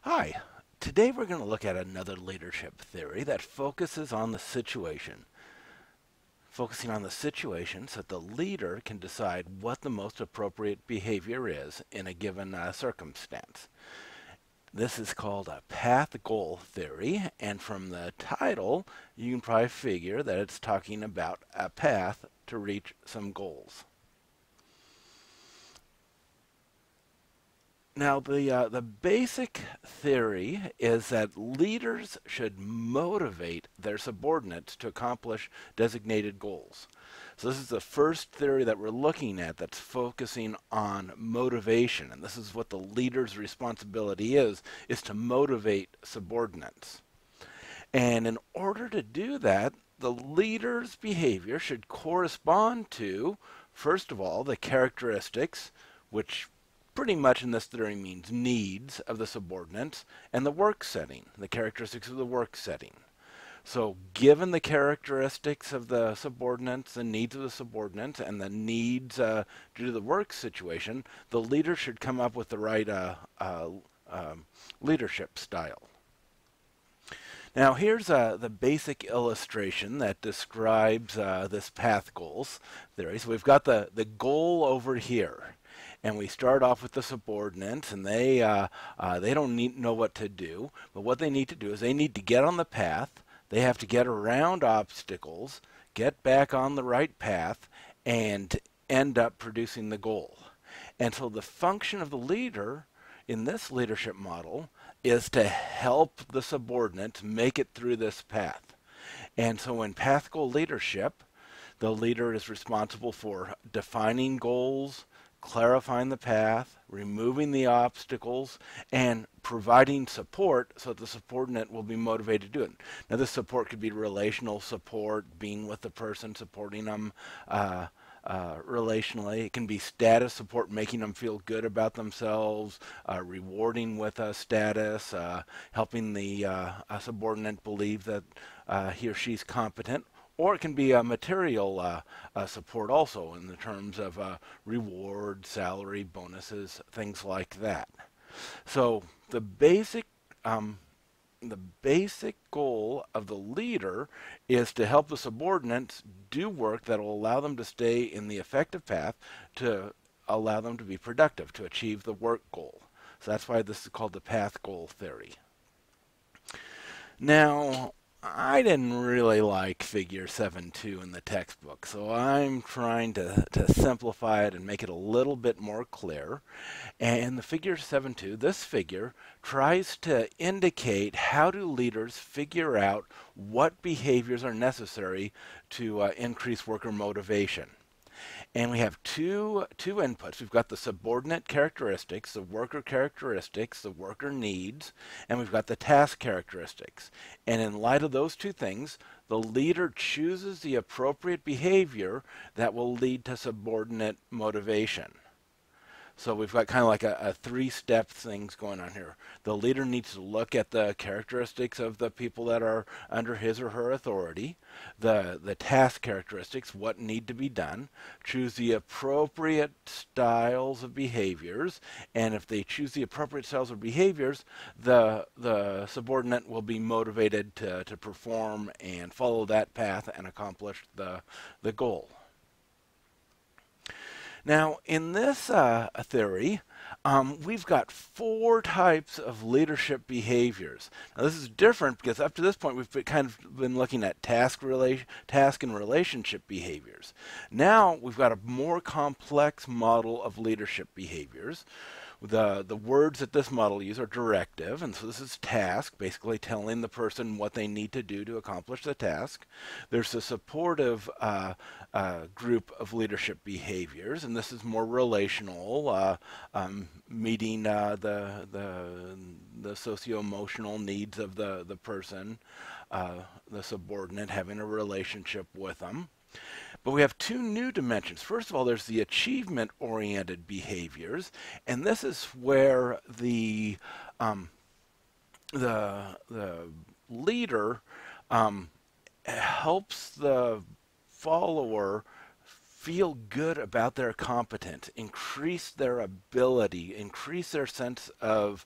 Hi, today we're going to look at another leadership theory that focuses on the situation. Focusing on the situation so that the leader can decide what the most appropriate behavior is in a given circumstance. This is called a path goal theory, and from the title, you can probably figure that it's talking about a path to reach some goals. Now, the basic theory is that leaders should motivate their subordinates to accomplish designated goals. So this is the first theory that we're looking at that's focusing on motivation, and this is what the leader's responsibility is to motivate subordinates. And in order to do that, the leader's behavior should correspond to, first of all, the characteristics, which pretty much in this theory means needs of the subordinates, and the work setting, the characteristics of the work setting. So given the characteristics of the subordinates, the needs of the subordinates, and the needs due to the work situation, the leader should come up with the right leadership style. Now here's the basic illustration that describes this path goals theory. So we've got the goal over here. And we start off with the subordinates, and they don't know what to do. But what they need to do is they need to get on the path. They have to get around obstacles, get back on the right path, and end up producing the goal. And so the function of the leader in this leadership model is to help the subordinates make it through this path. And so in path goal leadership, the leader is responsible for defining goals, clarifying the path, removing the obstacles, and providing support so that the subordinate will be motivated to do it. Now this support could be relational support, being with the person, supporting them relationally. It can be status support, making them feel good about themselves, rewarding with a status, helping the subordinate believe that he or she's competent. Or it can be a material support also in the terms of reward, salary, bonuses, things like that. So the basic goal of the leader is to help the subordinates do work that will allow them to stay in the effective path to allow them to be productive, to achieve the work goal. So that's why this is called the path goal theory. Now, I didn't really like figure 7.2 in the textbook, so I'm trying to simplify it and make it a little bit more clear. And the figure 7.2, this figure, tries to indicate how do leaders figure out what behaviors are necessary to increase worker motivation. And we have two inputs. We've got the subordinate characteristics, the worker characteristics, the worker needs, and we've got the task characteristics. And in light of those two things, the leader chooses the appropriate behavior that will lead to subordinate motivation. So we've got kind of like a three-step things going on here. The leader needs to look at the characteristics of the people that are under his or her authority, the task characteristics, what need to be done, choose the appropriate styles of behaviors, and if they choose the appropriate styles of behaviors, the subordinate will be motivated to perform and follow that path and accomplish the goal. Now, in this theory, we've got 4 types of leadership behaviors. Now, this is different because up to this point, we've kind of been looking at task and relationship behaviors. Now, we've got a more complex model of leadership behaviors. The words that this model uses are directive, and so this is task, basically telling the person what they need to do to accomplish the task. There's a supportive group of leadership behaviors, and this is more relational, meeting the socio-emotional needs of the person, the subordinate, having a relationship with them. But we have 2 new dimensions. First of all, there's the achievement-oriented behaviors, and this is where the leader helps the follower feel good about their competence, increase their ability, increase their sense of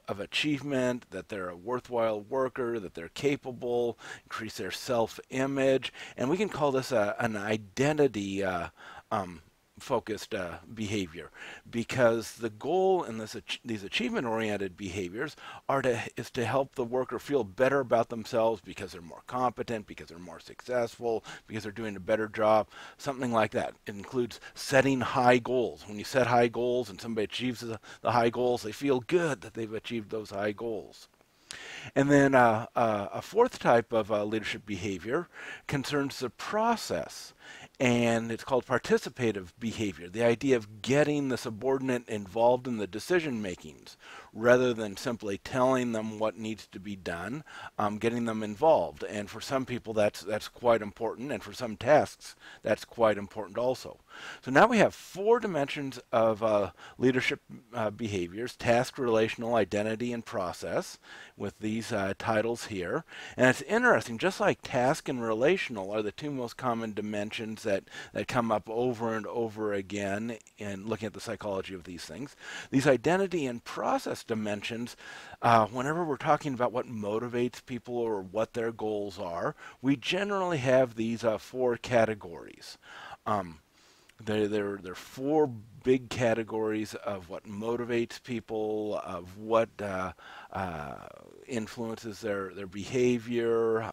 achievement, that they're a worthwhile worker, that they're capable, increase their self-image, and we can call this an identity focused behavior, because the goal in these achievement-oriented behaviors is to help the worker feel better about themselves because they're more competent, because they're more successful, because they're doing a better job, something like that. It includes setting high goals. When you set high goals and somebody achieves the high goals, they feel good that they've achieved those high goals. And then a fourth type of leadership behavior concerns the process, and it's called participative behavior, the idea of getting the subordinate involved in the decision makings rather than simply telling them what needs to be done, getting them involved. And for some people that's quite important, and for some tasks that's quite important also. So now we have four dimensions of leadership behaviors: task, relational, identity, and process, with these titles here. And it's interesting, just like task and relational are the two most common dimensions that come up over and over again in looking at the psychology of these things, these identity and process dimensions, whenever we're talking about what motivates people or what their goals are, we generally have these four categories. There are four big categories of what motivates people, of what influences their behavior.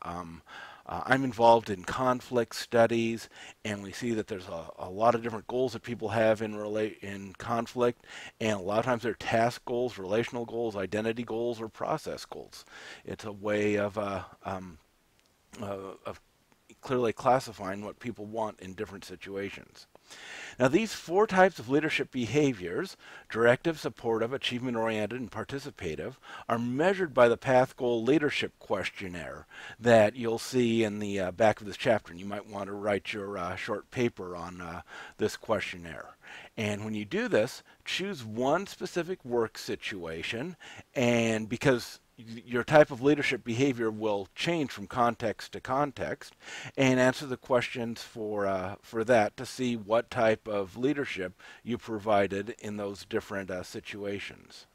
I'm involved in conflict studies, and we see that there's a lot of different goals that people have in conflict, and a lot of times they're task goals, relational goals, identity goals, or process goals. It's a way of clearly classifying what people want in different situations. Now, these four types of leadership behaviors, directive, supportive, achievement-oriented, and participative, are measured by the Path Goal Leadership Questionnaire that you'll see in the back of this chapter. And you might want to write your short paper on this questionnaire. And when you do this, choose one specific work situation, and because your type of leadership behavior will change from context to context, and answer the questions for that to see what type of leadership you provided in those different situations.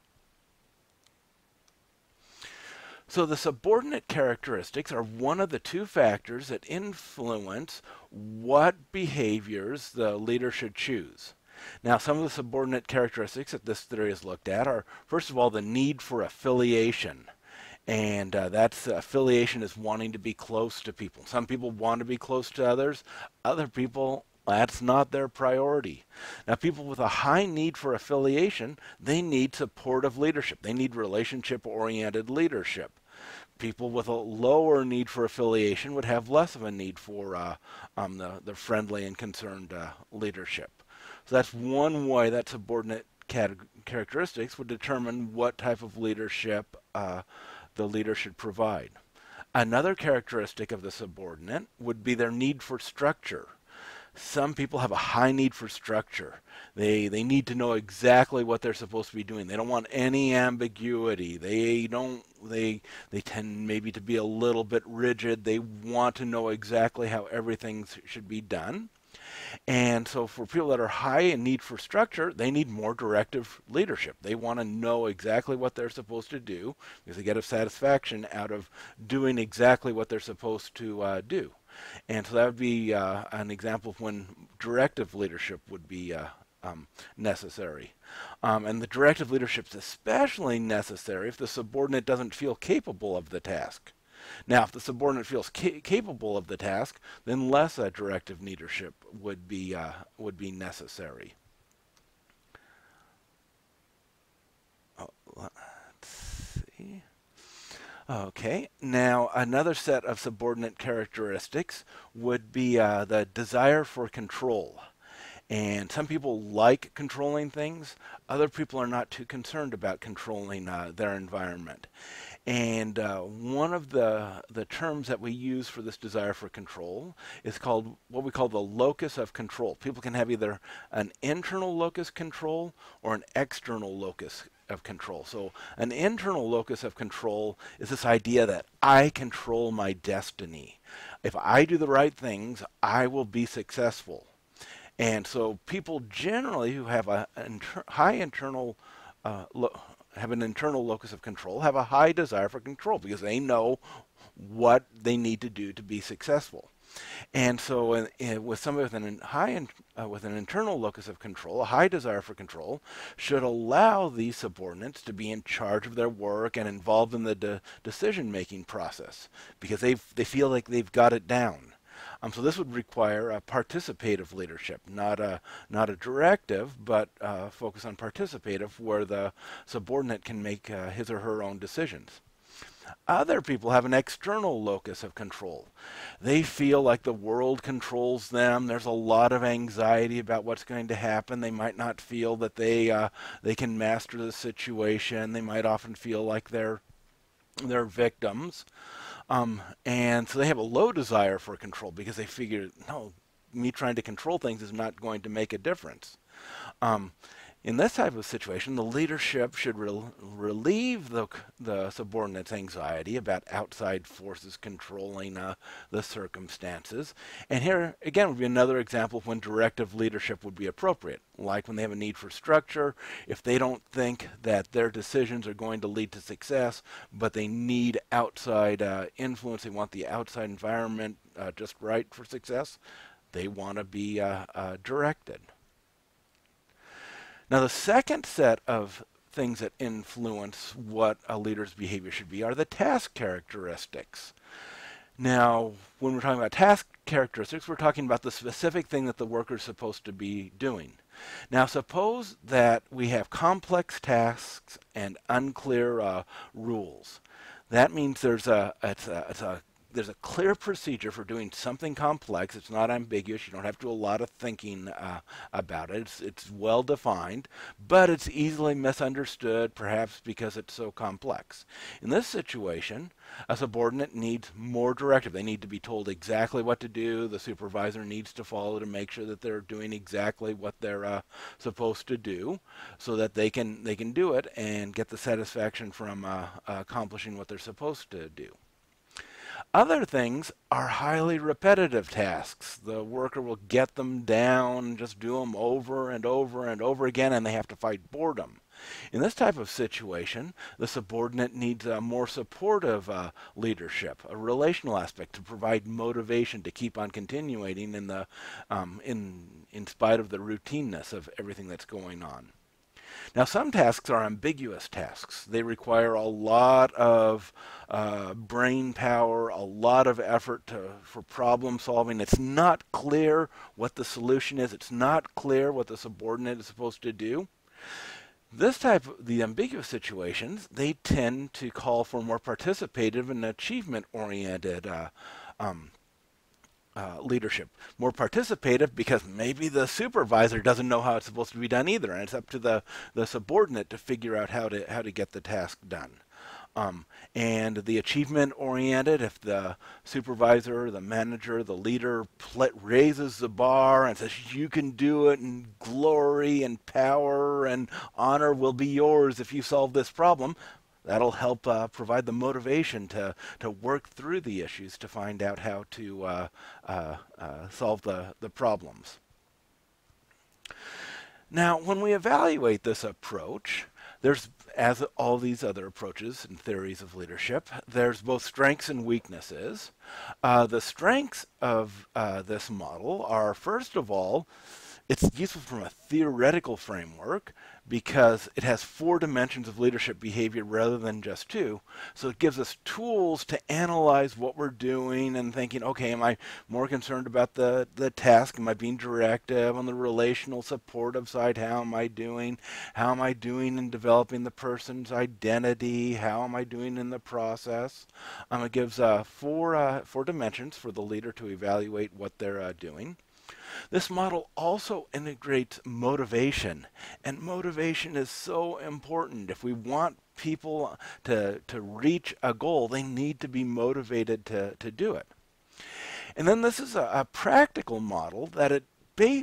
So the subordinate characteristics are one of the two factors that influence what behaviors the leader should choose. Now, some of the subordinate characteristics that this theory has looked at are, first of all, the need for affiliation. And that's affiliation is wanting to be close to people. Some people want to be close to others. Other people, that's not their priority. Now, people with a high need for affiliation, they need supportive leadership. They need relationship-oriented leadership. People with a lower need for affiliation would have less of a need for the friendly and concerned leadership. So that's one way that subordinate characteristics would determine what type of leadership the leader should provide. Another characteristic of the subordinate would be their need for structure. Some people have a high need for structure. They need to know exactly what they're supposed to be doing. They don't want any ambiguity. They tend maybe to be a little bit rigid. They want to know exactly how everything should be done. And so for people that are high in need for structure, they need more directive leadership. They want to know exactly what they're supposed to do because they get a satisfaction out of doing exactly what they're supposed to do. And so that would be an example of when directive leadership would be necessary. And the directive leadership is especially necessary if the subordinate doesn't feel capable of the task. Now, if the subordinate feels capable of the task, then less directive leadership would be necessary. Oh, let's see. Okay, now another set of subordinate characteristics would be the desire for control. And some people like controlling things. Other people are not too concerned about controlling their environment. And one of the terms that we use for this desire for control is called what we call the locus of control. People can have either an internal locus control or an external locus of control. So an internal locus of control is this idea that I control my destiny. If I do the right things, I will be successful. And so people generally who have a high internal have an internal locus of control have a high desire for control because they know what they need to do to be successful. And so, with somebody with with an internal locus of control, a high desire for control, should allow these subordinates to be in charge of their work and involved in the decision-making process because they feel like they've got it down. So this would require a participative leadership, not a directive, but focus on participative, where the subordinate can make his or her own decisions. Other people have an external locus of control. They feel like the world controls them. There's a lot of anxiety about what's going to happen. They might not feel that they can master the situation. They might often feel like they're victims. And so they have a low desire for control because they figure, no, me trying to control things is not going to make a difference. In this type of situation, the leadership should relieve the subordinate's anxiety about outside forces controlling the circumstances. And here, again, would be another example of when directive leadership would be appropriate, like when they have a need for structure. If they don't think that their decisions are going to lead to success, but they need outside influence, they want the outside environment just right for success, they want to be directed. Now, the second set of things that influence what a leader's behavior should be are the task characteristics. Now, when we're talking about task characteristics, we're talking about the specific thing that the worker is supposed to be doing. Now, suppose that we have complex tasks and unclear rules. That means there's a clear procedure for doing something complex. It's not ambiguous. You don't have to do a lot of thinking about it. It's well defined, but it's easily misunderstood, perhaps because it's so complex. In this situation, a subordinate needs more directive. They need to be told exactly what to do. The supervisor needs to follow to make sure that they're doing exactly what they're supposed to do, so that they can do it and get the satisfaction from accomplishing what they're supposed to do. Other things are highly repetitive tasks. The worker will get them down, just do them over and over and over again, and they have to fight boredom. In this type of situation, the subordinate needs a more supportive leadership, a relational aspect to provide motivation to keep on continuing in spite of the routineness of everything that's going on. Now, some tasks are ambiguous tasks. They require a lot of brain power, a lot of effort for problem solving. It's not clear what the solution is. It's not clear what the subordinate is supposed to do. The ambiguous situations, they tend to call for more participative and achievement-oriented leadership. More participative because maybe the supervisor doesn't know how it's supposed to be done either, and it's up to the subordinate to figure out how to get the task done. And the achievement-oriented, if the supervisor, the manager, the leader raises the bar and says, you can do it, and glory and power and honor will be yours if you solve this problem, that'll help provide the motivation to work through the issues to find out how to solve the problems. Now, when we evaluate this approach, there's, as all these other approaches and theories of leadership, there's both strengths and weaknesses. The strengths of this model are, first of all, it's useful from a theoretical framework because it has 4 dimensions of leadership behavior rather than just 2. So it gives us tools to analyze what we're doing and thinking, okay, am I more concerned about the task? Am I being directive? On the relational supportive side, how am I doing? How am I doing in developing the person's identity? How am I doing in the process? It gives 4 dimensions for the leader to evaluate what they're doing. This model also integrates motivation, and motivation is so important. If we want people to reach a goal, they need to be motivated to do it. And then this is a practical model that it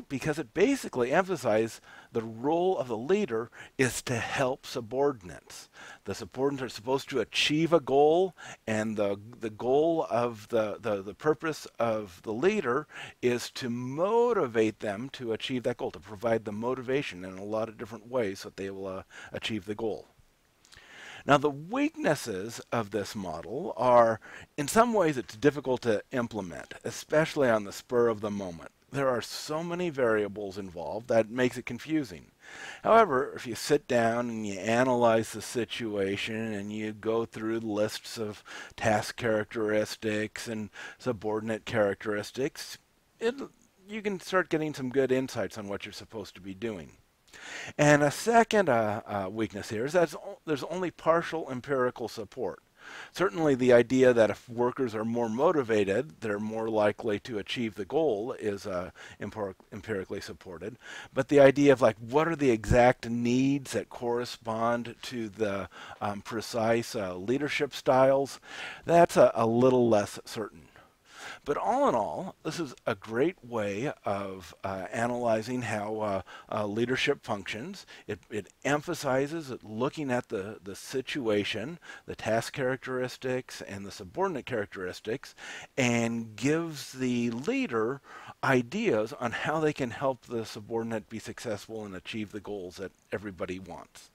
because it basically emphasizes the role of the leader is to help subordinates. The subordinates are supposed to achieve a goal, and the goal of the purpose of the leader is to motivate them to achieve that goal, to provide the motivation in a lot of different ways so that they will achieve the goal. Now, the weaknesses of this model are, in some ways, it's difficult to implement, especially on the spur of the moment. There are so many variables involved that makes it confusing. However, if you sit down and you analyze the situation and you go through lists of task characteristics and subordinate characteristics, you can start getting some good insights on what you're supposed to be doing. And a second weakness here is that there's only partial empirical support. Certainly the idea that if workers are more motivated, they're more likely to achieve the goal is empirically supported. But the idea of like what are the exact needs that correspond to the precise leadership styles, that's a little less certain. But all in all, this is a great way of analyzing how leadership functions. It emphasizes looking at the situation, the task characteristics, and the subordinate characteristics, and gives the leader ideas on how they can help the subordinate be successful and achieve the goals that everybody wants.